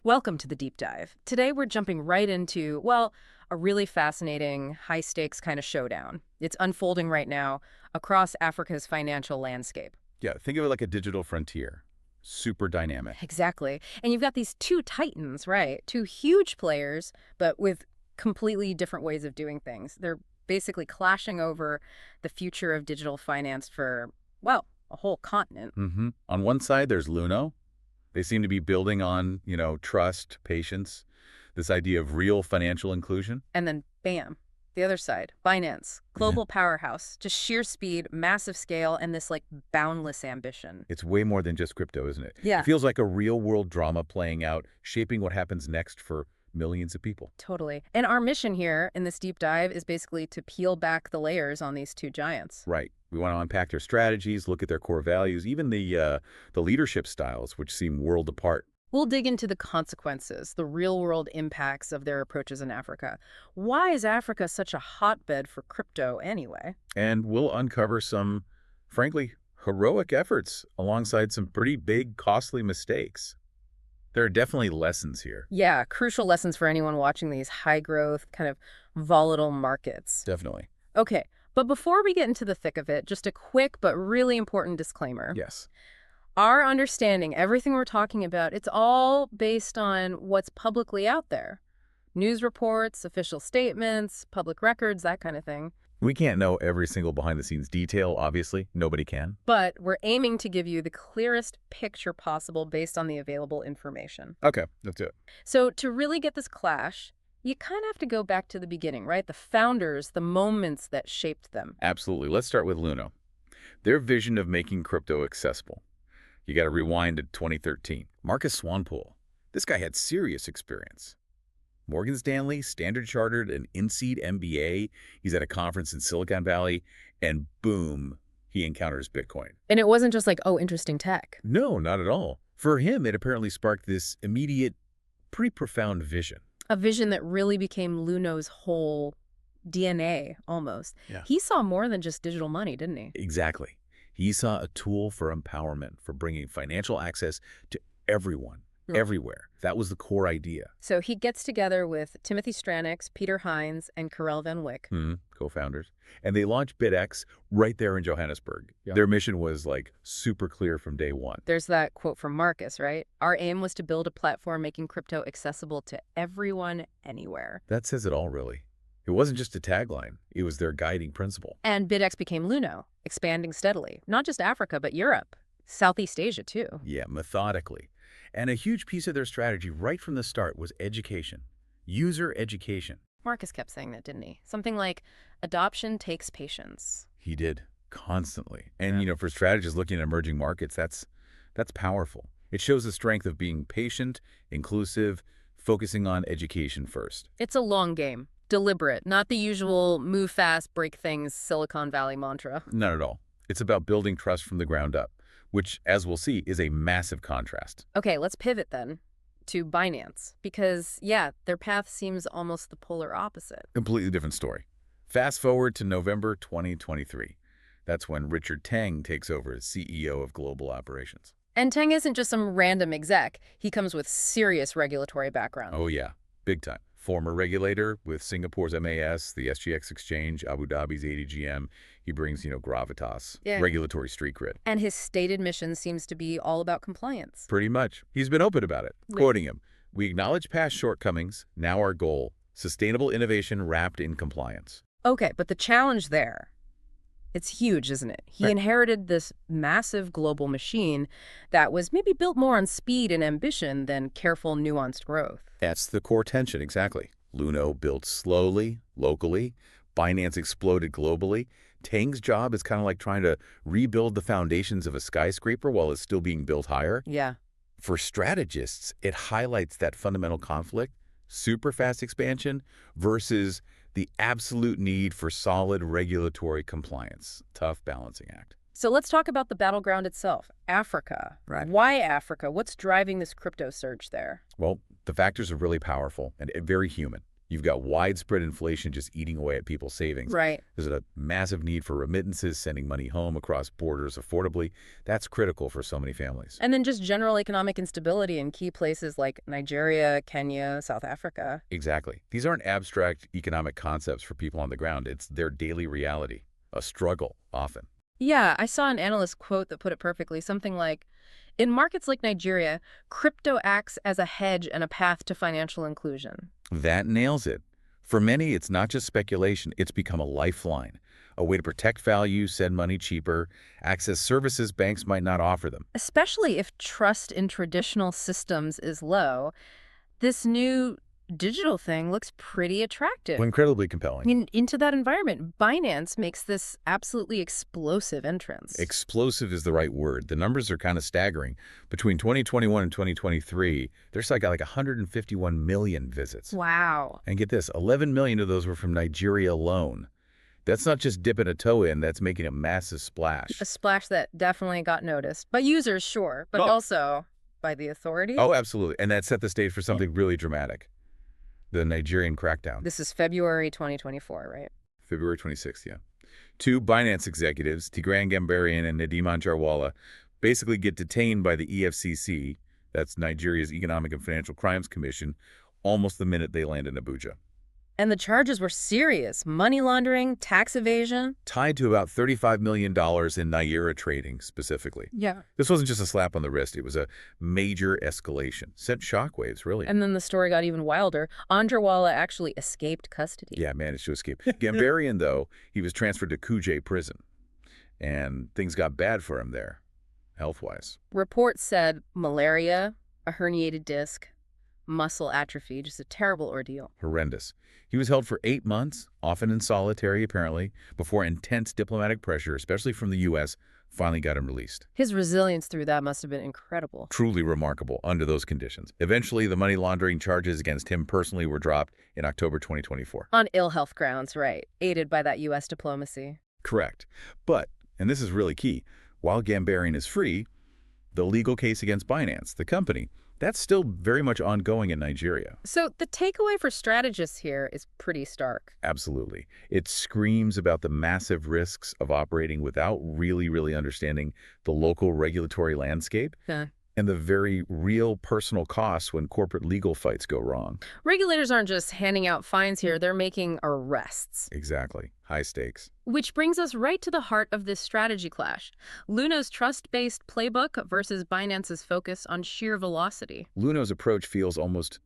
Welcome to the deep dive. Today we're jumping right into, well, a really fascinating, high-stakes kind of showdown. It's unfolding right now across Africa's financial landscape. Yeah, think of it like a digital frontier. Super dynamic. Exactly. And you've got these two titans, right? Two huge players, but with completely different ways of doing things. They're basically clashing over the future of digital finance for, well, a whole continent. On one side, there's Luno. They seem to be building on, trust, patience, this idea of real financial inclusion. And then, bam, the other side, Binance, Yeah. global powerhouse, just sheer speed, massive scale, and this like boundless ambition. It's way more than just crypto, isn't it? Yeah. It feels like a real-world drama playing out, shaping what happens next for millions of people. Totally. And our mission here in this deep dive is basically to peel back the layers on these two giants. Right. We want to unpack their strategies, look at their core values, even the leadership styles, which seem world apart. We'll dig into the consequences, the real-world impacts of their approaches in Africa. Why is Africa such a hotbed for crypto anyway? And we'll uncover some, frankly, heroic efforts alongside some pretty big, costly mistakes. There are definitely lessons here. Yeah, crucial lessons for anyone watching these high-growth, kind of volatile markets. Definitely. Okay, but before we get into the thick of it, just a quick but really important disclaimer. Yes. Our understanding, everything we're talking about, it's all based on what's publicly out there. News reports, official statements, public records, that kind of thing. We can't know every single behind-the-scenes detail, obviously. Nobody can. But we're aiming to give you the clearest picture possible based on the available information. Okay, let's do it. So to really get this clash, you kind of have to go back to the beginning, right? The founders, the moments that shaped them. Absolutely. Let's start with Luno. Their vision of making crypto accessible. You got to rewind to 2013. Marcus Swanepoel. This guy had serious experience. Morgan Stanley, Standard Chartered, an in-seed MBA. He's at a conference in Silicon Valley, and boom, he encounters Bitcoin. And it wasn't just like, oh, interesting tech. No, not at all. For him, it apparently sparked this immediate, pretty profound vision. A vision that really became Luno's whole DNA, almost. Yeah. He saw more than just digital money, didn't he? Exactly. He saw a tool for empowerment, for bringing financial access to everyone, everywhere. That was the core idea. So he gets together with Timothy Stranix, Peter Hines, and Karel Van Wyk. Co-founders. And they launched BitX right there in Johannesburg. Yeah. Their mission was like super clear from day one. There's that quote from Marcus, right? Our aim was to build a platform making crypto accessible to everyone, anywhere. That says it all, really. It wasn't just a tagline. It was their guiding principle. And BitX became Luno, expanding steadily. Not just Africa, but Europe. Southeast Asia, too. Yeah, methodically. And a huge piece of their strategy right from the start was education. User education. Marcus kept saying that, didn't he? Something like, adoption takes patience. He did, constantly. And, for strategists looking at emerging markets, that's powerful. It shows the strength of being patient, inclusive, focusing on education first. It's a long game. Deliberate, not the usual move fast, break things Silicon Valley mantra. Not at all. It's about building trust from the ground up, which, as we'll see, is a massive contrast. Okay, let's pivot then to Binance, because, yeah, their path seems almost the polar opposite. Completely different story. Fast forward to November 2023. That's when Richard Teng takes over as CEO of Global Operations. And Teng isn't just some random exec. He comes with serious regulatory background. Oh, yeah. Big time. Former regulator with Singapore's MAS, the SGX exchange, Abu Dhabi's ADGM. He brings, gravitas, regulatory street cred. And his stated mission seems to be all about compliance. Pretty much. He's been open about it. Quoting him, "We acknowledge past shortcomings. Now our goal, sustainable innovation wrapped in compliance." Okay, but the challenge there, it's huge, isn't it? He inherited this massive global machine that was maybe built more on speed and ambition than careful, nuanced growth. That's the core tension, exactly. Luno built slowly, locally. Binance exploded globally. Teng's job is kind of like trying to rebuild the foundations of a skyscraper while it's still being built higher. Yeah. For strategists, it highlights that fundamental conflict, super fast expansion versus the absolute need for solid regulatory compliance. Tough balancing act. So let's talk about the battleground itself, Africa. Right. Why Africa? What's driving this crypto surge there? Well, the factors are really powerful and very human. You've got widespread inflation just eating away at people's savings. Right. There's a massive need for remittances, sending money home across borders affordably. That's critical for so many families. And then just general economic instability in key places like Nigeria, Kenya, South Africa. Exactly. These aren't abstract economic concepts for people on the ground. It's their daily reality, a struggle, often. Yeah, I saw an analyst quote that put it perfectly, something like, in markets like Nigeria, crypto acts as a hedge and a path to financial inclusion. That nails it. For many, it's not just speculation. It's become a lifeline, a way to protect value, send money cheaper, access services banks might not offer them. Especially if trust in traditional systems is low, this new digital thing looks pretty attractive. Incredibly I compelling. mean, into that environment, Binance makes this absolutely explosive entrance. Explosive is the right word. The numbers are kind of staggering. Between 2021 and 2023, there's like 151 million visits. Wow. And get this, 11 million of those were from Nigeria alone. That's not just dipping a toe in, that's making a massive splash. A splash that definitely got noticed. By users, sure, but Oh. also by the authorities. Oh, absolutely. And that set the stage for something really dramatic. The Nigerian crackdown. This is February 2024, right? February 26th, yeah. Two Binance executives, Tigran Gambaryan and Nadeem Anjarwalla, basically get detained by the EFCC, that's Nigeria's Economic and Financial Crimes Commission, almost the minute they land in Abuja. And the charges were serious. Money laundering, tax evasion. Tied to about $35 million in Naira trading, specifically. Yeah. This wasn't just a slap on the wrist. It was a major escalation. Sent shockwaves, really. And then the story got even wilder. Anjarwalla actually escaped custody. Yeah, managed to escape. Gambaryan, though, he was transferred to Kuje prison. And things got bad for him there, health-wise. Reports said malaria, a herniated disc, muscle atrophy, just a terrible ordeal. Horrendous. He was held for 8 months, often in solitary, apparently, before intense diplomatic pressure, especially from the U.S., finally got him released. His resilience through that must have been incredible. Truly remarkable under those conditions. Eventually, the money laundering charges against him personally were dropped in October 2024. On ill health grounds, right, aided by that U.S. diplomacy. Correct. But, and this is really key, while Gambaryan is free, the legal case against Binance, the company, that's still very much ongoing in Nigeria. So the takeaway for strategists here is pretty stark. Absolutely. It screams about the massive risks of operating without really understanding the local regulatory landscape Yeah. and the very real personal costs when corporate legal fights go wrong. Regulators aren't just handing out fines here, they're making arrests. Exactly. High stakes. Which brings us right to the heart of this strategy clash. Luno's trust-based playbook versus Binance's focus on sheer velocity. Luno's approach feels almost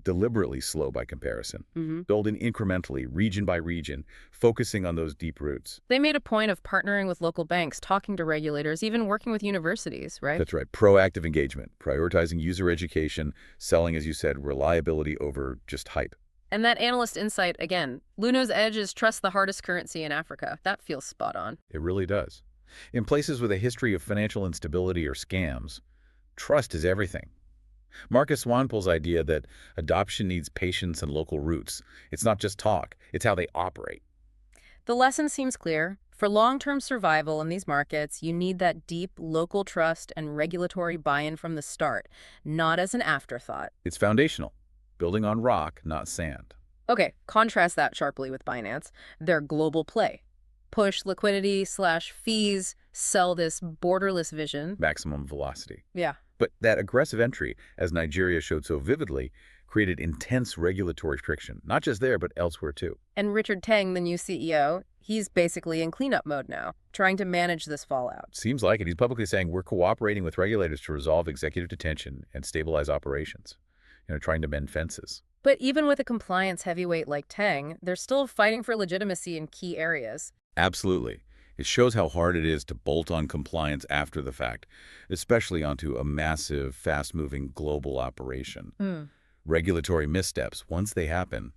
deliberately slow by comparison, building incrementally, region by region, focusing on those deep roots. They made a point of partnering with local banks, talking to regulators, even working with universities, right? That's right. Proactive engagement, prioritizing user education, selling, as you said, reliability over just hype. And that analyst insight, again, Luno's edge is trust the hardest currency in Africa. That feels spot on. It really does. In places with a history of financial instability or scams, trust is everything. Marcus Swanepoel's idea that adoption needs patience and local roots. It's not just talk, it's how they operate. The lesson seems clear. For long-term survival in these markets, you need that deep local trust and regulatory buy-in from the start, not as an afterthought. It's foundational, building on rock, not sand. Okay, contrast that sharply with Binance. Their global play. Push liquidity/fees, sell this borderless vision. Maximum velocity. Yeah. But that aggressive entry, as Nigeria showed so vividly, created intense regulatory friction, not just there, but elsewhere too. And Richard Teng, the new CEO, he's basically in cleanup mode now, trying to manage this fallout. Seems like it. He's publicly saying we're cooperating with regulators to resolve executive detention and stabilize operations, trying to mend fences. But even with a compliance heavyweight like Teng, they're still fighting for legitimacy in key areas. Absolutely. It shows how hard it is to bolt on compliance after the fact, especially onto a massive, fast-moving global operation. Regulatory missteps, once they happen,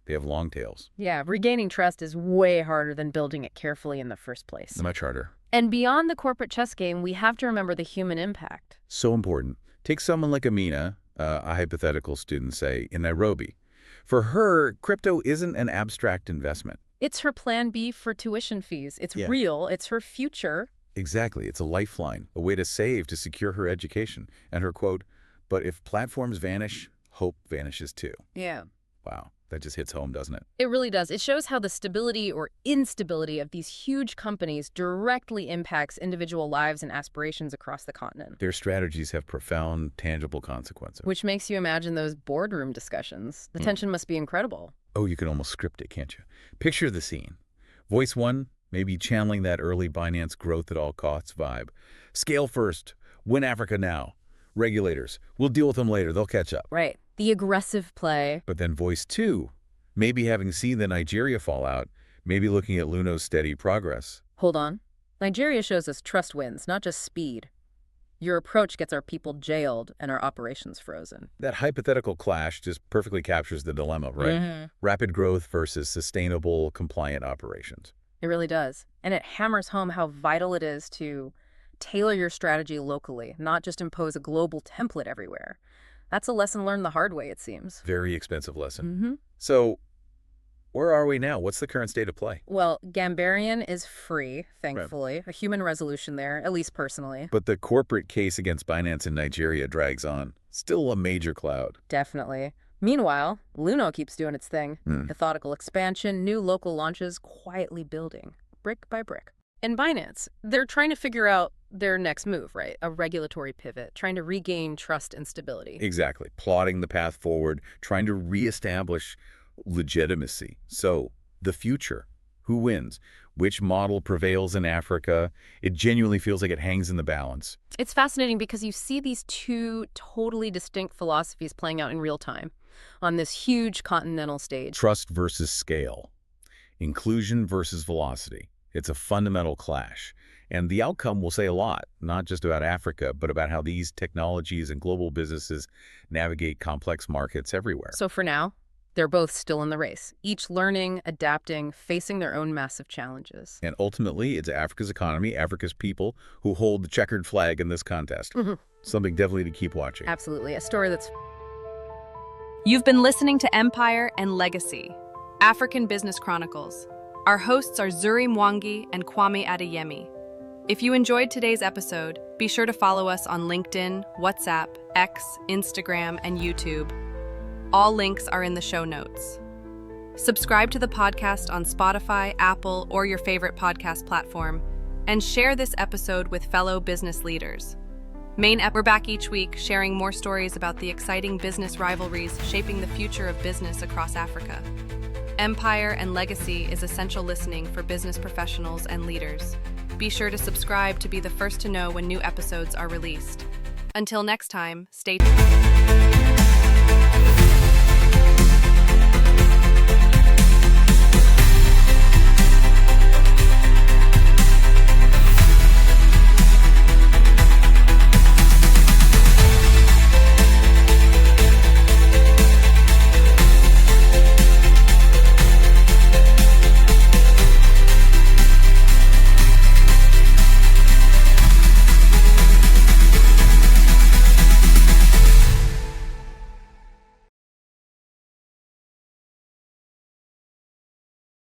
they have long tails. Yeah, regaining trust is way harder than building it carefully in the first place. Much harder. And beyond the corporate chess game, we have to remember the human impact. So important. Take someone like Amina, a hypothetical student, say, in Nairobi. For her, crypto isn't an abstract investment. It's her plan B for tuition fees. It's real. It's her future. Exactly. It's a lifeline, a way to save to secure her education. And her quote, "But if platforms vanish, hope vanishes too." Yeah. Wow. That just hits home, doesn't it? It really does. It shows how the stability or instability of these huge companies directly impacts individual lives and aspirations across the continent. Their strategies have profound, tangible consequences. Which makes you imagine those boardroom discussions. The tension must be incredible. Oh, you can almost script it, can't you? Picture the scene. Voice one, maybe channeling that early Binance growth at all costs vibe. Scale first. Win Africa now. Regulators. We'll deal with them later. They'll catch up. Right. The aggressive play. But then voice two, maybe having seen the Nigeria fallout, maybe looking at Luno's steady progress. Hold on. Nigeria shows us trust wins, not just speed. Your approach gets our people jailed and our operations frozen. That hypothetical clash just perfectly captures the dilemma, right? Rapid growth versus sustainable, compliant operations. It really does. And it hammers home how vital it is to tailor your strategy locally, not just impose a global template everywhere. That's a lesson learned the hard way, it seems. Very expensive lesson. So, where are we now? What's the current state of play? Well, Gambarian is free, thankfully. Right. A human resolution there, at least personally. But the corporate case against Binance in Nigeria drags on. Still a major cloud. Definitely. Meanwhile, Luno keeps doing its thing. Methodical expansion, new local launches, quietly building, brick by brick. In Binance, they're trying to figure out their next move, right? A regulatory pivot, trying to regain trust and stability. Exactly. Plotting the path forward, trying to reestablish legitimacy. So, the future. Who wins? Which model prevails in Africa? It genuinely feels like it hangs in the balance. It's fascinating because you see these two totally distinct philosophies playing out in real time on this huge continental stage. Trust versus scale. Inclusion versus velocity. It's a fundamental clash. And the outcome will say a lot, not just about Africa, but about how these technologies and global businesses navigate complex markets everywhere. So for now, they're both still in the race, each learning, adapting, facing their own massive challenges. And ultimately, it's Africa's economy, Africa's people, who hold the checkered flag in this contest. Something definitely to keep watching. Absolutely. A story that's... You've been listening to Empire and Legacy, African Business Chronicles. Our hosts are Zuri Mwangi and Kwame Adeyemi. If you enjoyed today's episode, be sure to follow us on LinkedIn, WhatsApp, X, Instagram, and YouTube. All links are in the show notes. Subscribe to the podcast on Spotify, Apple, or your favorite podcast platform, and share this episode with fellow business leaders. We're back each week, sharing more stories about the exciting business rivalries shaping the future of business across Africa. Empire and Legacy is essential listening for business professionals and leaders. Be sure to subscribe to be the first to know when new episodes are released. Until next time, stay tuned.